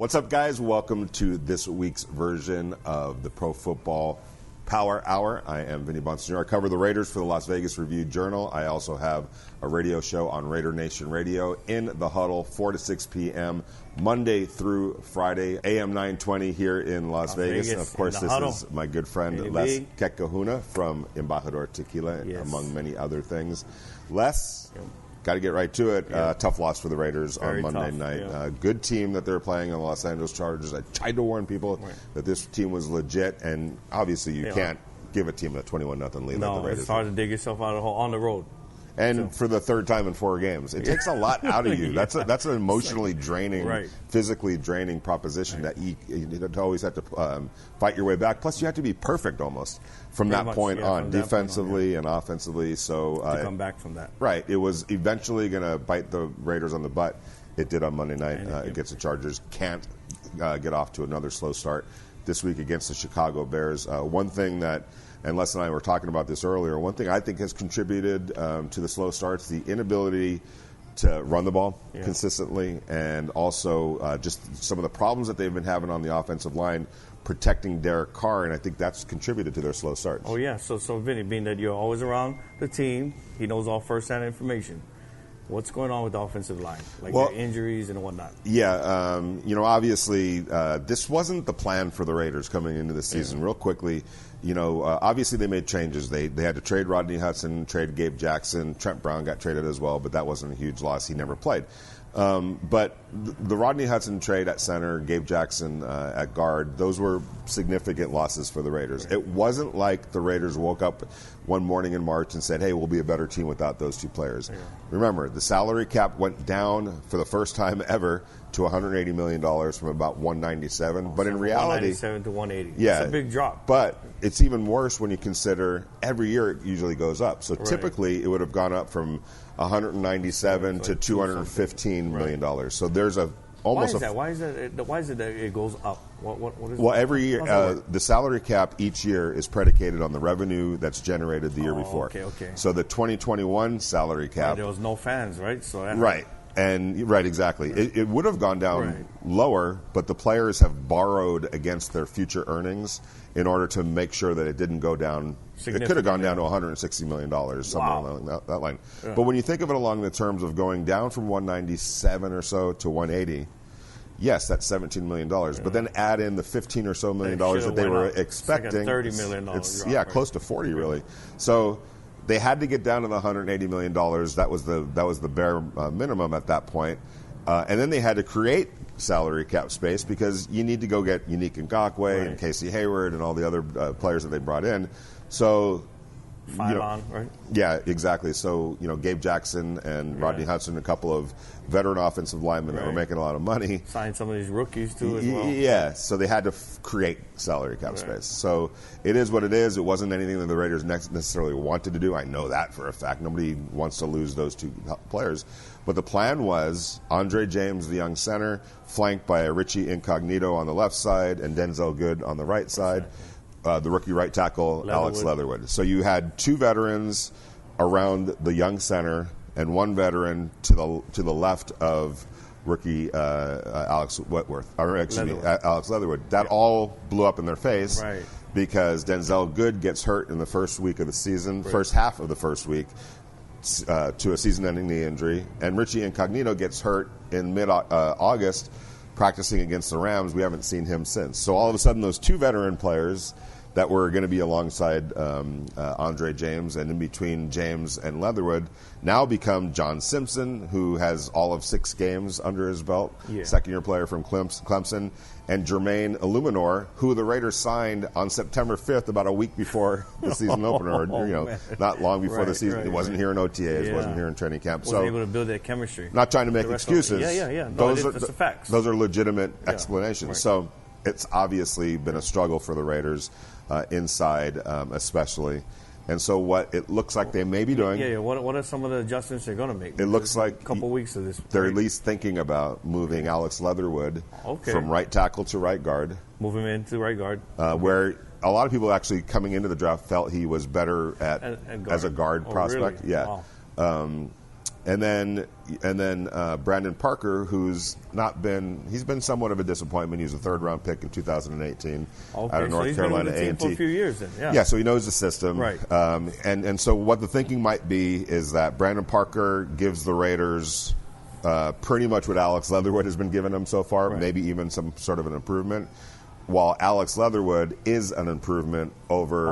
What's up, guys? Welcome to this week's version of the Pro Football Power Hour. I am Vinny Bonsignor. I cover the Raiders for the Las Vegas Review-Journal. I also have a radio show on Raider Nation Radio in the Huddle, 4 to 6 p.m., Monday through Friday, AM 920 here in Las Vegas. And of course, this is my good friend Les Kekahuna from Embajador Tequila, among many other things. Les, got to get right to it. Tough loss for the Raiders on Monday night. Good team that they're playing on the Los Angeles Chargers. I tried to warn people that this team was legit, and obviously you can't give a team a 21-0 lead. No, like the Raiders it's hard to dig yourself out of the hole on the road. And for the third time in 4 games. It takes a lot out of you. That's an emotionally draining, physically draining proposition that you always have to fight your way back. Plus, you have to be perfect almost from that point on, defensively and offensively. So to come back from that. Right. It was eventually going to bite the Raiders on the butt. It did on Monday night against the Chargers. Can't get off to another slow start this week against the Chicago Bears. One thing that, and Les and I were talking about this earlier, one thing I think has contributed to the slow starts, the inability to run the ball consistently, and also just some of the problems that they've been having on the offensive line protecting Derek Carr, and I think that's contributed to their slow starts. Oh, yeah. So Vinny, being that you're always around the team, he knows all first-hand information. What's going on with the offensive line, like the injuries and whatnot? Yeah, obviously, this wasn't the plan for the Raiders coming into the season. Real quickly, obviously they made changes. They had to trade Rodney Hudson, trade Gabe Jackson. Trent Brown got traded as well, but that wasn't a huge loss. He never played. But the Rodney Hudson trade at center, Gabe Jackson at guard, those were significant losses for the Raiders. It wasn't like the Raiders woke up one morning in March and said, hey, we'll be a better team without those 2 players. Remember, the salary cap went down for the first time ever to $180 million from about 197. But in reality, 197 to 180. Yeah, it's a big drop. But it's even worse when you consider every year it usually goes up. So typically it would have gone up from 197 to $215 million. So there's almost. Why is it that it goes up? What is well, every year the salary cap each year is predicated on the revenue that's generated the year before. Okay. So the 2021 salary cap. There was no fans, right? So Exactly. It would have gone down lower, but the players have borrowed against their future earnings in order to make sure that it didn't go down. It could have gone down to $160 million, somewhere along that line. Yeah. But when you think of it along the terms of going down from 197 or so to 180, yes, that's $17 million. But then add in the $15 or so million that they were expecting. It's like a $30 million drop, close to 40 really. So they had to get down to the $180 million. That was the bare minimum at that point. And then they had to create salary cap space because you need to go get Unique Ngakoue and Casey Hayward and all the other players that they brought in. So, yeah, exactly. So, Gabe Jackson and Rodney Hudson, a couple of veteran offensive linemen that were making a lot of money. Signed some of these rookies, too, as well. Yeah, so they had to create salary cap space. So it is what it is. It wasn't anything that the Raiders necessarily wanted to do. I know that for a fact. Nobody wants to lose those 2 players. But the plan was Andre James, the young center, flanked by Richie Incognito on the left side and Denzel Good on the right side. The rookie right tackle, Alex Leatherwood. So you had 2 veterans around the young center and 1 veteran to the left of rookie Alex Leatherwood. That all blew up in their face because Denzel Good gets hurt in the first week of the season, first half of the first week, to a season-ending knee injury, and Richie Incognito gets hurt in mid-August practicing against the Rams. We haven't seen him since. So all of a sudden, those 2 veteran players that were going to be alongside Andre James and in between James and Leatherwood now become John Simpson, who has all of 6 games under his belt, second-year player from Clemson, and Jermaine Illuminor, who the Raiders signed on September 5th, about a week before the season opener, not long before the season. It wasn't here in OTAs, wasn't here in training camp. Wasn't able to build that chemistry. Not trying to make excuses. No, that's the facts. Those are legitimate explanations. So it's obviously been a struggle for the Raiders inside, especially. And so what it looks like they may be doing. What are some of the adjustments they're going to make? It looks like a couple weeks of this. They're at least thinking about moving Alex Leatherwood from right tackle to right guard. Move him into right guard. Where a lot of people actually coming into the draft felt he was better as a guard prospect. Really? Yeah. Wow. And then Brandon Parker, he's been somewhat of a disappointment. He was a third-round pick in 2018 out of North Carolina A&T. For a few years then, yeah. So he knows the system. Right. And so what the thinking might be is that Brandon Parker gives the Raiders pretty much what Alex Leatherwood has been giving them so far, right. Maybe even some sort of an improvement, while Alex Leatherwood is an improvement over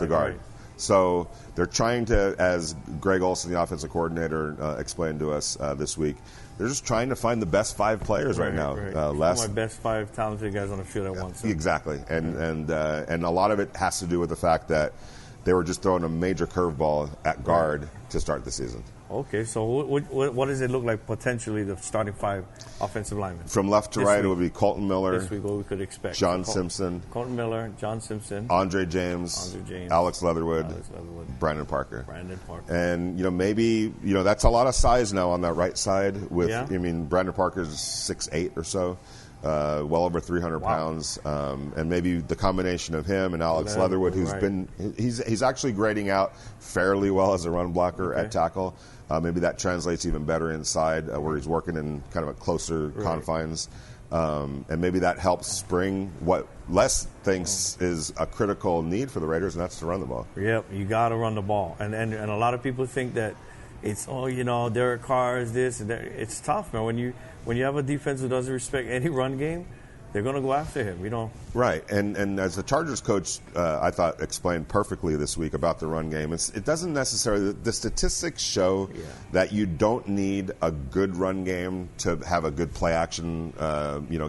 the guard. Right. So they're trying to, as Greg Olson, the offensive coordinator, explained to us this week, they're just trying to find the best 5 players right now. My best 5 talented guys on the field at once. So. Exactly, and a lot of it has to do with the fact that they were just throwing a major curveball at guard to start the season. Okay, so what does it look like potentially the starting 5 offensive linemen? From left to right, it would be Colton Miller. This week, what we could expect. John Simpson. Colton Miller, John Simpson. Andre James. Alex Leatherwood. Brandon Parker. And, maybe, that's a lot of size now on that right side. Brandon Parker's 6'8" or so. Well over 300 pounds, and maybe the combination of him and Alex Leatherwood, he's actually grading out fairly well as a run blocker at tackle. Maybe that translates even better inside, where he's working in kind of a closer confines, and maybe that helps spring what Les thinks is a critical need for the Raiders, and that's to run the ball. Yep, you got to run the ball, and a lot of people think that it's Derek Carr is this and that. It's tough, man. When you have a defense who doesn't respect any run game, they're going to go after him. Right, and as the Chargers coach, I thought explained perfectly this week about the run game. It doesn't necessarily. The statistics show that you don't need a good run game to have a good play action,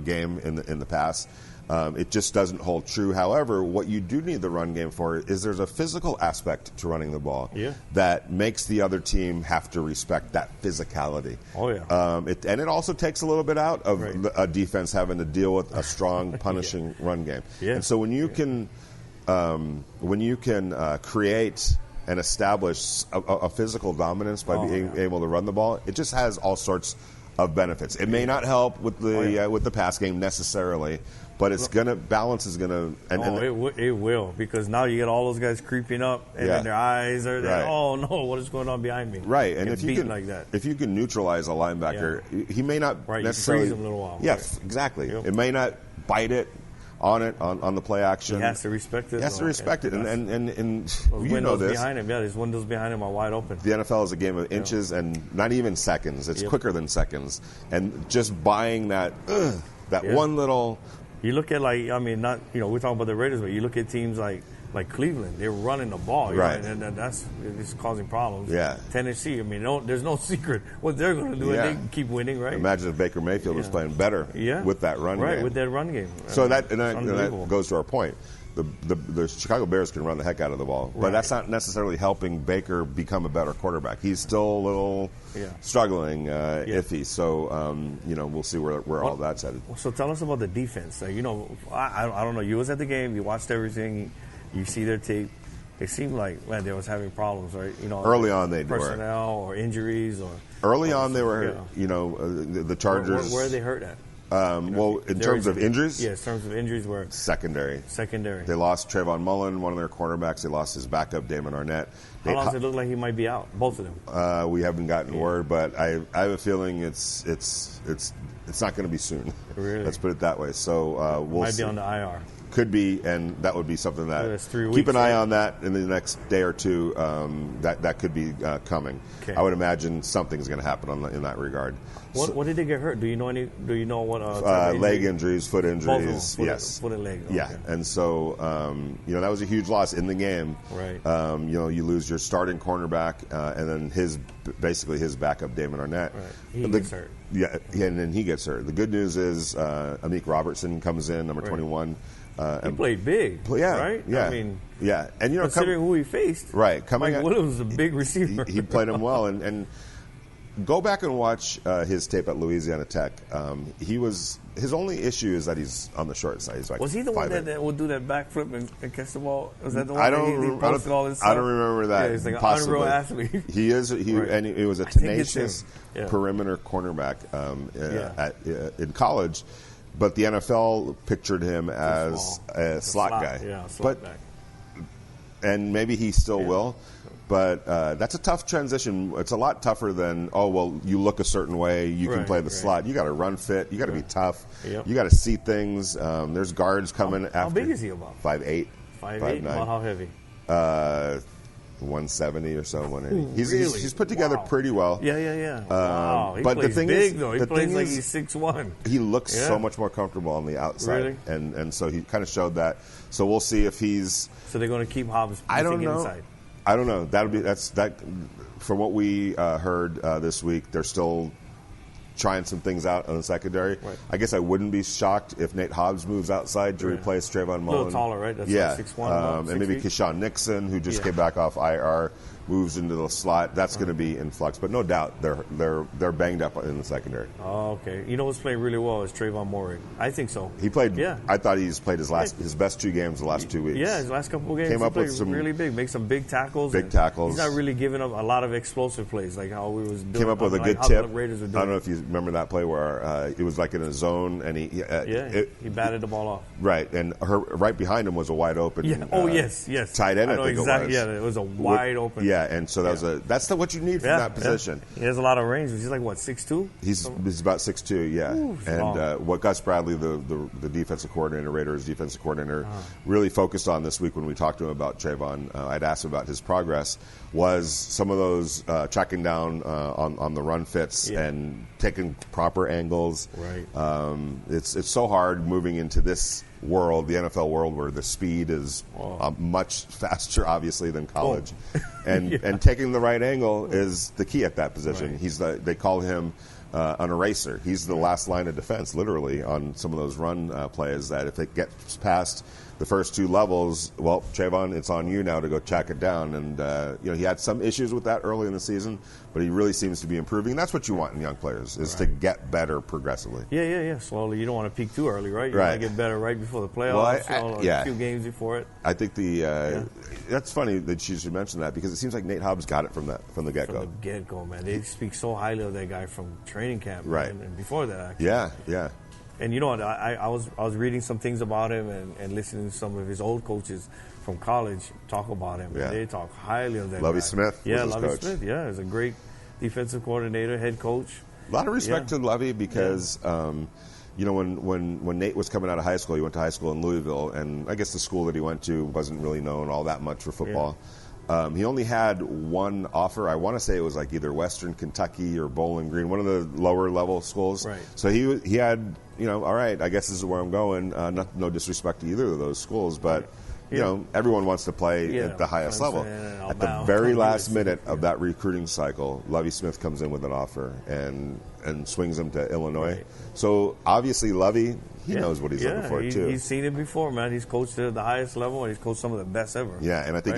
game in the pass. It just doesn't hold true. However, what you do need the run game for is there's a physical aspect to running the ball that makes the other team have to respect that physicality. Oh, yeah. And it also takes a little bit out of a defense having to deal with a strong, punishing run game. Yeah. And so when you can create and establish a physical dominance by being able to run the ball, it just has all sorts of benefits. It may not help with the pass game necessarily, but it's balance is gonna. It will, because now you get all those guys creeping up, and then their eyes are there. Oh no, what is going on behind me? Right, and if you can neutralize a linebacker, he may not necessarily. You can freeze him a little while. Yes, exactly. Yep. It may not bite it on the play action. He has to respect it. He has to respect it, and you know this. Behind him, his windows behind him are wide open. The NFL is a game of inches and not even seconds. It's quicker than seconds, and just buying that one little. You look at we're talking about the Raiders, but you look at teams like Cleveland, they're running the ball, and that's it's causing problems. Yeah. Tennessee, there's no secret what they're going to do, and they can keep winning, right? Imagine if Baker Mayfield was playing better with that run game. Right, with that run game. So that goes to our point. The Chicago Bears can run the heck out of the ball, but that's not necessarily helping Baker become a better quarterback. He's still a little struggling, iffy. So we'll see where all that's headed. So tell us about the defense. I don't know. You was at the game. You watched everything. You see their tape. It seemed like they was having problems, right? Early on they personnel or injuries or. Early on they were. The Chargers. Where are they hurt at? In terms of injuries? Yeah, in terms of injuries, where secondary. They lost Trayvon Mullen, one of their cornerbacks. They lost his backup, Damon Arnett. How long does it look like he might be out? Both of them. We haven't gotten word, but I have a feeling it's not going to be soon. Really? Let's put it that way. So we'll might see. Be on the IR. Could be, and that would be something that keep an eye on that in the next day or two. That could be coming. Okay. I would imagine something's going to happen in that regard. What did they get hurt? Do you know what? Leg injuries, foot injuries. Yes, foot and leg. Okay. Yeah, and so that was a huge loss in the game. Right. You lose your starting cornerback, and then his backup, Damon Arnett. Right. He gets hurt. Yeah, and then he gets hurt. The good news is Amik Robertson comes in, number 21. He played big, right? Yeah, and considering who he faced, right? Mike Williams was a big receiver. He played him well, and go back and watch his tape at Louisiana Tech. His only issue is that he's on the short side. He's like, was he the one that would do that backflip and catch the ball? Was that the one he posted all his stuff? I don't remember that. Yeah, he's like possibly. an unreal athlete. He is. And he was a tenacious perimeter cornerback in college. But the NFL pictured him as a slot guy. Yeah, slot back. and maybe he still will. But that's a tough transition. It's a lot tougher than, you look a certain way, you can play the slot. You got to run fit. You got to be tough. Yep. You got to see things. There's guards coming after. How big is he about? 5'8". 5'8". About how heavy? 170 or so. 180. Really? He's put together pretty well. Yeah. Wow. He but plays the thing big, is, though. He plays like he's 6'1". He looks so much more comfortable on the outside. Really? And so he kind of showed that. So we'll see if he's. So they're going to keep Hobbs. I don't know. Inside. I don't know. That. From what we heard this week, they're still trying some things out on the secondary. Right. I guess I wouldn't be shocked if Nate Hobbs moves outside to replace Trayvon Moore. A little taller, right? That's like 6'1", and maybe Keyshawn Nixon, who just came back off IR, moves into the slot. That's going to be in flux, but no doubt they're banged up in the secondary. Oh, okay. You know what's playing really well is Trayvon Moore. I think so. He played. Yeah. I thought he's played his best 2 games the last 2 weeks. Yeah, his last couple of games. Came up with some really big, make some big tackles. Big tackles. He's not really giving up a lot of explosive plays like how we was doing. Came up with a good tip. I don't know if you remember that play where it was like in a zone and he batted the ball off. Right, and right behind him was a wide open. Yeah. Yes. Tight end. I think exactly. It was. Yeah, it was a wide open. Yeah, and so that's what you need from that position. He has a lot of range. He's like what, 6'2"? He's about 6'2". Yeah. Ooh, and what Gus Bradley, the defensive coordinator, Raiders defensive coordinator, really focused on this week when we talked to him about Trayvon. I'd asked him about his progress. Was some of those tracking down on the run fits and taking proper angles. Right. It's so hard moving into this world, the NFL world, where the speed is much faster, obviously, than college, and taking the right angle is the key at that position. Right. They call him an eraser. He's the last line of defense, literally, on some of those run plays. That if it gets past the first 2 levels, well, Trayvon, it's on you now to go track it down. And he had some issues with that early in the season, but he really seems to be improving. And that's what you want in young players, is to get better progressively. Yeah. Slowly. You don't want to peak too early, right? You want to get better right before the playoffs, a few games before it. I think that's funny that you should mention that, because it seems like Nate Hobbs got it from the get-go. From the get-go, man. They speak so highly of that guy from training camp, right? And before that, actually. Yeah. And you know what? I was reading some things about him and listening to some of his old coaches from college talk about him. Yeah. They talk highly of that Lovie guy. Smith. Yeah, was Lovie his coach. Smith. Yeah, he's a great defensive coordinator, head coach. A lot of respect to Lovie, because when Nate was coming out of high school, he went to high school in Louisville, and I guess the school that he went to wasn't really known all that much for football. Yeah. He only had one offer. I want to say it was like either Western Kentucky or Bowling Green, one of the lower level schools. Right. So he had, all right, I guess this is where I'm going. No disrespect to either of those schools, but everyone wants to play at the highest level. At the very last minute of that recruiting cycle, Lovie Smith comes in with an offer and swings him to Illinois. Right. So obviously Lovie, he knows what he's looking for too. He's seen it before, man. He's coached at the highest level, and he's coached some of the best ever. Yeah, and I think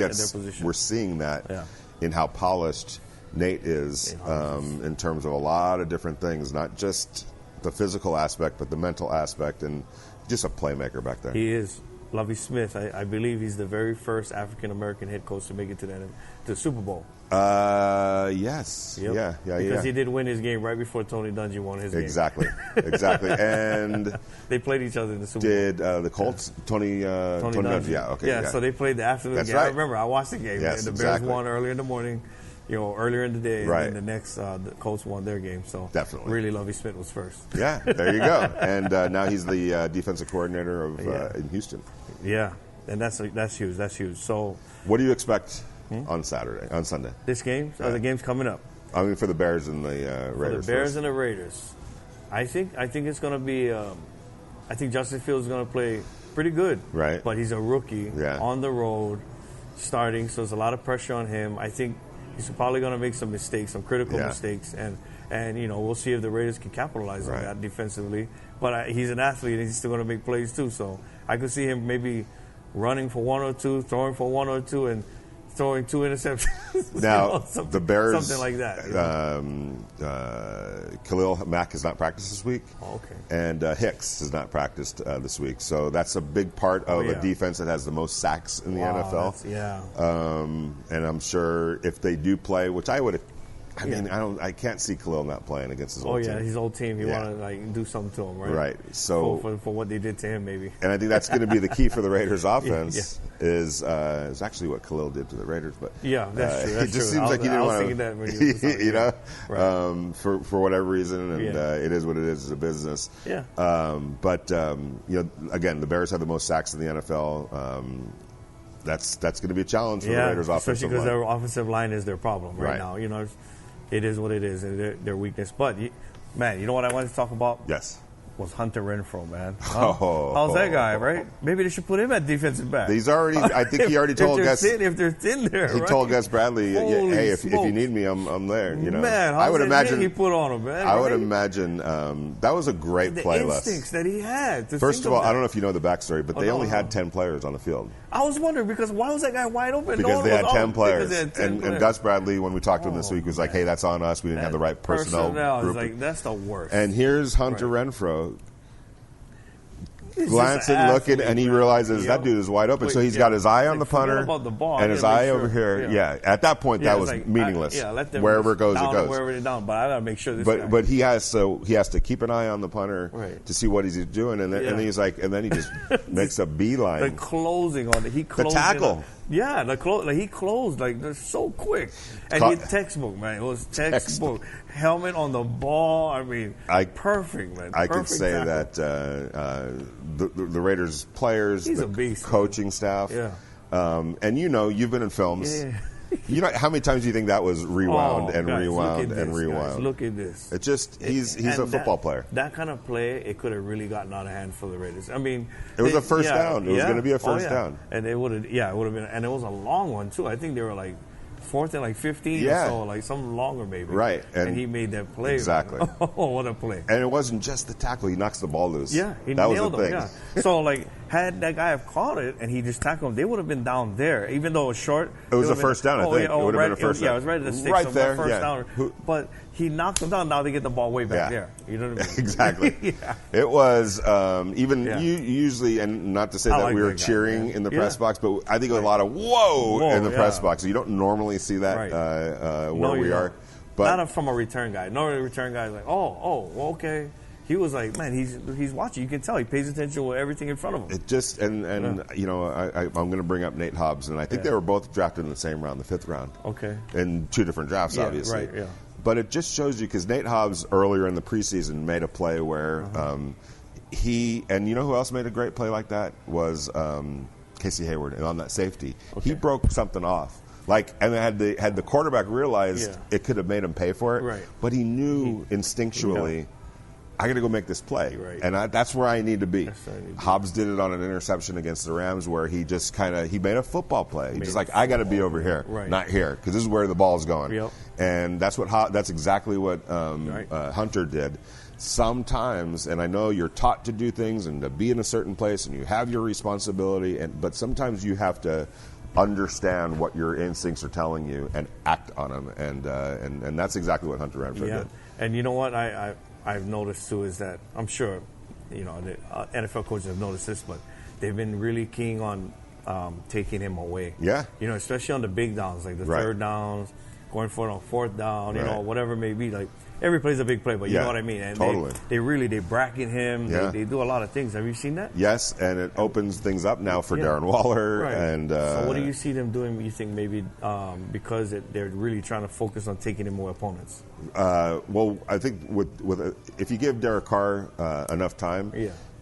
we're seeing that in how polished Nate is in terms of a lot of different things, not just the physical aspect, but the mental aspect, and just a playmaker back there. He is. Lovie Smith, I believe he's the very first African-American head coach to make it to the Super Bowl. Yes. Yep. Yeah. Because he did win his game right before Tony Dungy won his game. Exactly. And they played each other in the Super Bowl. Did the Colts, Tony Dungy? Yeah, okay. Yeah, so they played the afternoon game. Right. I remember, I watched the game. Yes, and the Bears won earlier in the morning, earlier in the day. Right. And then the next, the Colts won their game. So definitely. Really, Lovie Smith was first. Yeah, there you go. And now he's the defensive coordinator in Houston. Yeah, and that's huge. That's huge. So, what do you expect on Sunday? This game? The game's coming up. I mean, for the Bears and the Raiders. For the Bears and the Raiders, I think it's going to be. I think Justin Fields is going to play pretty good. Right. But he's a rookie on the road, starting, so there's a lot of pressure on him. I think he's probably going to make some mistakes, some critical mistakes, and we'll see if the Raiders can capitalize on that defensively. But he's an athlete, and he's still going to make plays too. So I could see him maybe running for 1 or 2, throwing for 1 or 2, and throwing 2 interceptions. Now, the Bears, something like that. Khalil Mack has not practiced this week. Oh, okay. And Hicks has not practiced this week. So that's a big part of a defense that has the most sacks in the NFL. Yeah. And I'm sure if they do play, which I would I mean, I can't see Khalil not playing against his old team. His old team. He want to do something to him, right? Right. So for what they did to him, maybe. And I think that's going to be the key for the Raiders' offense. Is actually what Khalil did to the Raiders, but that's true. It just seems like he didn't want to, right. for whatever reason, and it is what it is as a business. Yeah. But again, the Bears have the most sacks in the NFL. That's going to be a challenge for the Raiders' offensive line. Especially because their offensive line is their problem right now. It is what it is, and their weakness. But, man, you know what I wanted to talk about? Yes. Was Hunter Renfrow, man. How's that guy, right? Maybe they should put him at defensive back. He's already, I think he already told Gus. If they're thin there, he told Gus Bradley, hey, if you need me, I'm there. Man, I would imagine he put on him, man. I would imagine that was a great play. The instincts that he had. First of all, I don't know if you know the backstory, but they only had 10 players on the field. I was wondering because why was that guy wide open? Because they had 10 players. And Gus Bradley, when we talked to him this week, was like, hey, that's on us. We didn't have the right personnel group. Like, that's the worst. And here's Hunter Renfrow glancing, looking, and he realizes that dude is wide open. So he's got his eye on the punter and his eye over here. Yeah, at that point, that was meaningless. Let them wherever it goes, it goes. Wherever it's down, but I got to make sure this guy. But he has to keep an eye on the punter to see what he's doing, and then he's like, and then he just makes a beeline. The closing on it, the tackle. Yeah, he closed they're so quick, and he textbook, man. It was textbook. Helmet on the ball. I mean, perfect, man. I could say tackle. That the Raiders players, he's a beast, coaching staff, and you've been in films. Yeah. How many times do you think that was rewound and rewound and rewound? Guys, look at this. It just he's a football player. That kind of play, it could have really gotten out of hand for the Raiders. I mean, it was a first down. It was going to be a first down, and it would have been, and it was a long one too. I think they were like 4th and 15 or so, like some longer maybe. Right. And he made that play. Exactly. Oh, what a play. And it wasn't just the tackle. He knocks the ball loose. Yeah, he nailed him. Yeah. So, had that guy have caught it and he just tackled him, they would have been down there. Even though it was short. It was a first down, I think. It would have been a first down. Yeah, it was right at the sticks. Right there, first down. But he knocked them down. Now they get the ball way back there. You know what I mean? Exactly. It was you usually, and not to say that we were cheering in the press box, but I think a lot of whoa in the press box. You don't normally see that where we are. But not from a return guy. Normally a return guy is like, okay. He was like, man, he's watching. You can tell he pays attention to everything in front of him. It just I'm going to bring up Nate Hobbs, and I think they were both drafted in the same round, the 5th round. Okay. In 2 different drafts, obviously. Right. Yeah. But it just shows you because Nate Hobbs earlier in the preseason made a play where he and you know who else made a great play like that was Casey Hayward, and on that safety he broke something off. And had the quarterback realized it could have made him pay for it, but he knew instinctually. I got to go make this play, and that's where I need to be. Hobbs did it on an interception against the Rams, where he just he made a football play. He's just like, I got to be over here, not here, because this is where the ball's going. Yep. And that's exactly what Hunter did. Sometimes, and I know you're taught to do things and to be in a certain place, and you have your responsibility, but sometimes you have to understand what your instincts are telling you and act on them, and that's exactly what Hunter Renfrow did. And you know what I've noticed too is that I'm sure, the NFL coaches have noticed this, but they've been really keen on taking him away. Yeah. Especially on the big downs, like the third downs, going for it on 4th down, whatever it may be. Like every play's a big play, but you know what I mean. And totally. They bracket him. Yeah. They do a lot of things. Have you seen that? Yes, and it opens things up now for Darren Waller. Right. And so what do you see them doing? You think maybe because they're really trying to focus on taking in more opponents? Well, I think if you give Derek Carr enough time,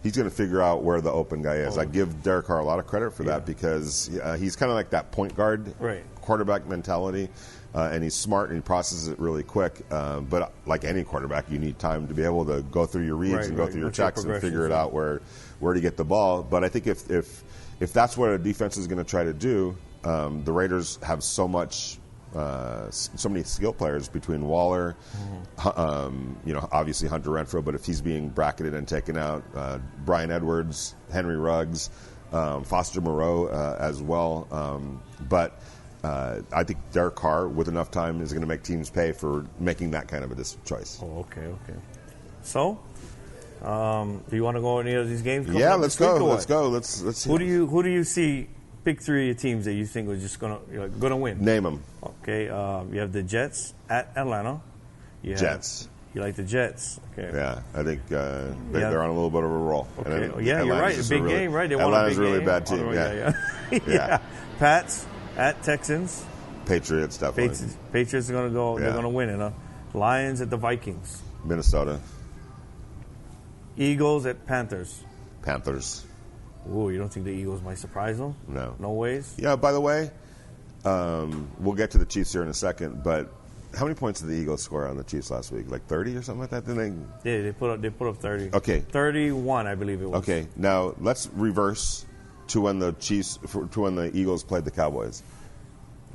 he's going to figure out where the open guy is. I give Derek Carr a lot of credit for that because he's kind of like that point guard quarterback mentality. And he's smart and he processes it really quick. But like any quarterback, you need time to be able to go through your reads and go through your checks and figure it out where to get the ball. But I think if that's what a defense is going to try to do, the Raiders have so many skill players between Waller, obviously Hunter Renfrow, but if he's being bracketed and taken out, Brian Edwards, Henry Ruggs, Foster Moreau as well. But I think Derek Carr, with enough time, is going to make teams pay for making that kind of a choice. Oh, okay. So, do you want to go any of these games? Yeah, let's go. Let's see. Who do you see pick 3 teams that you think are just gonna win. Name them. Okay, you have the Jets at Atlanta. Jets. You like the Jets? Okay. Yeah, I think they're on a little bit of a roll. Okay. Yeah, you're right. A big game, right? They won a big game. Atlanta's a really bad team. Yeah. Pats at Texans. Patriots, definitely. Patriots are gonna go. They're gonna win. Lions at the Vikings. Minnesota. Eagles at Panthers. Panthers. Ooh, you don't think the Eagles might surprise them? No. No ways? Yeah, by the way, we'll get to the Chiefs here in a second, but how many points did the Eagles score on the Chiefs last week? Like 30 or something like that? Yeah, they put up 30. Okay. 31, I believe it was. Okay, now let's reverse to when the Eagles played the Cowboys.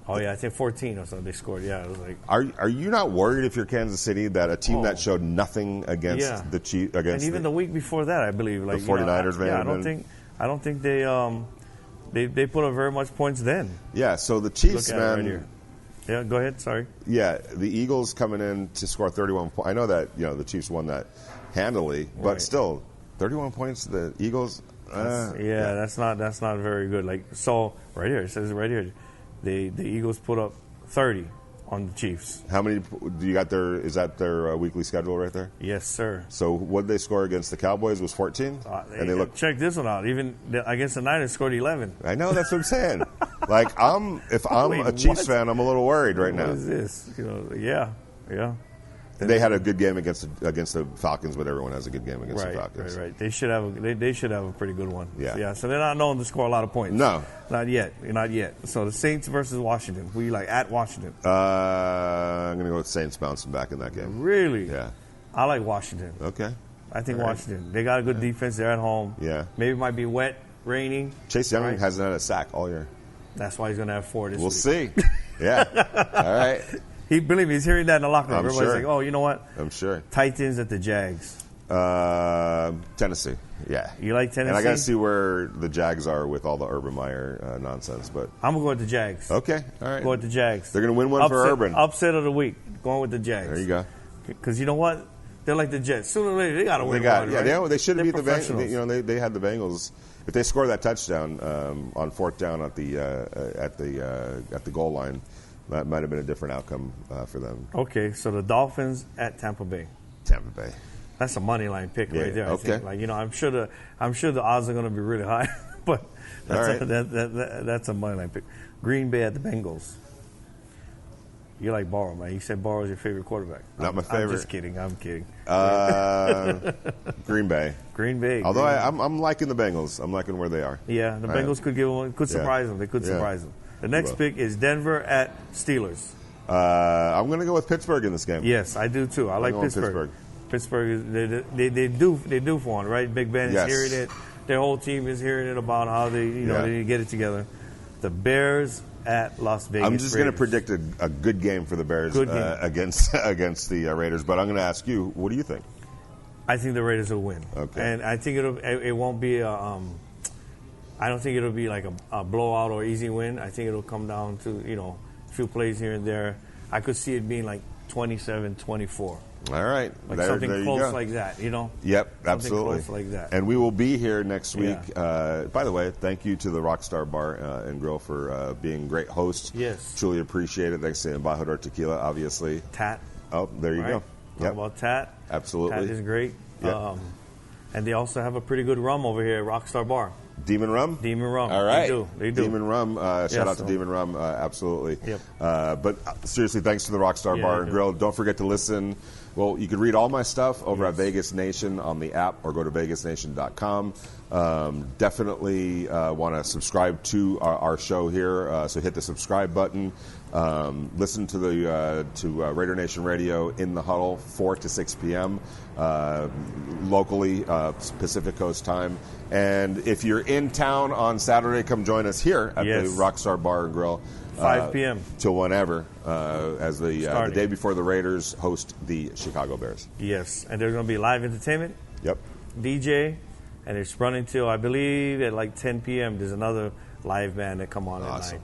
Oh yeah, I think 14 or something they scored. Yeah, it was like. Are you not worried if you're Kansas City that a team that showed nothing against the Chiefs and even the week before that, I believe, like the 49ers, I don't think they put up very much points then. Yeah, so the Chiefs, man. Right here. Yeah, go ahead. Sorry. Yeah, the Eagles coming in to score 31 points. I know that the Chiefs won that handily, but still, 31 points to the Eagles. That's not very good. Like so, right here it says right here, the Eagles put up 30 on the Chiefs. How many do you got there? Is that their weekly schedule right there? Yes, sir. So what did they score against the Cowboys was 14? And they check this one out. Even against the Niners scored 11. I know, that's what I'm saying. Like if I'm a Chiefs fan, I'm a little worried right now. What is this? Yeah. They had a good game against the Falcons, but everyone has a good game against the Falcons. Right. They should have a pretty good one. Yeah. So they're not known to score a lot of points. No, not yet. So the Saints versus Washington. Who you like at Washington? I'm gonna go with Saints bouncing back in that game. Really? Yeah. I like Washington. Okay. I think Washington. They got a good defense. They're at home. Yeah. Maybe it might be wet, raining. Chase Young hasn't had a sack all year. That's why he's gonna have 4 this week. We'll see. Yeah. All right. Believe me, he's hearing that in the locker room. Everybody's sure. like, oh, you know what? I'm sure. Titans at the Jags. Tennessee. Yeah. You like Tennessee? And I got to see where the Jags are with all the Urban Meyer nonsense. But I'm going to go with the Jags. Okay. All right. Go with the Jags. They're going to win one for Urban. Upset of the week. Going with the Jags. There you go. Because you know what? They're like the Jets. Sooner or later, they got to win one, right? They should beat the Bengals. They had the Bengals. If they score that touchdown on fourth down at the goal line, that might have been a different outcome for them. Okay, so the Dolphins at Tampa Bay. Tampa Bay. That's a money line pick right there. Okay. I think. I'm sure the odds are going to be really high, but that's a money line pick. Green Bay at the Bengals. You like Burrow, man. You said Burrow's your favorite quarterback. Not my favorite. I'm just kidding. I'm kidding. Green Bay. Green Bay. Although I'm liking the Bengals. I'm liking where they are. Yeah, the Bengals could surprise them. They could surprise them. The next pick is Denver at Steelers. I'm going to go with Pittsburgh in this game. Yes, I do too. I like Pittsburgh. Pittsburgh, they do for one, right? Big Ben is hearing it. Their whole team is hearing it about how they need to get it together. The Bears at Las Vegas. I'm just going to predict a good game for the Bears against the Raiders. But I'm going to ask you, what do you think? I think the Raiders will win. Okay. And I think it won't be I don't think it'll be like a blowout or easy win. I think it'll come down to a few plays here and there. I could see it being like 27-24. All right. Like something close like that, Yep, absolutely. Close like that. And we will be here next week. By the way, thank you to the Rockstar Bar and Grill for being great hosts. Yes. Truly appreciate it. Thanks to Embajador Tequila, obviously. Tat. Oh, there you go. Talk about Tat. Absolutely. Tat is great. Yep. And they also have a pretty good rum over here at Rockstar Bar. Demon Rum? Demon Rum. All right. They do. Demon Rum. Shout out to Demon Rum. Absolutely. Yep. But seriously, thanks to the Rockstar Bar and Grill. Don't forget to listen. Well, you can read all my stuff over at Vegas Nation on the app or go to vegasnation.com. Definitely want to subscribe to our show here. So hit the subscribe button. Listen to Raider Nation Radio in the huddle 4 to 6 p.m. Locally, Pacific Coast time. And if you're in town on Saturday, come join us here at the Rockstar Bar and Grill. 5 p.m. till whenever, as the day before the Raiders host the Chicago Bears. Yes, and there's going to be live entertainment. Yep. DJ, and it's running till I believe at like 10 p.m. There's another live band that come on at night.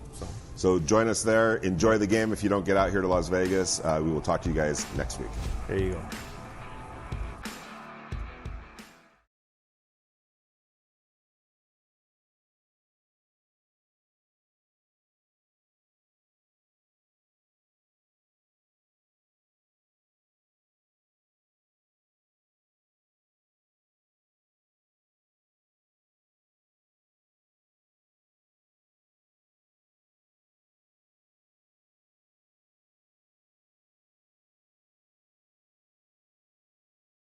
So join us there. Enjoy the game. If you don't get out here to Las Vegas, we will talk to you guys next week. There you go.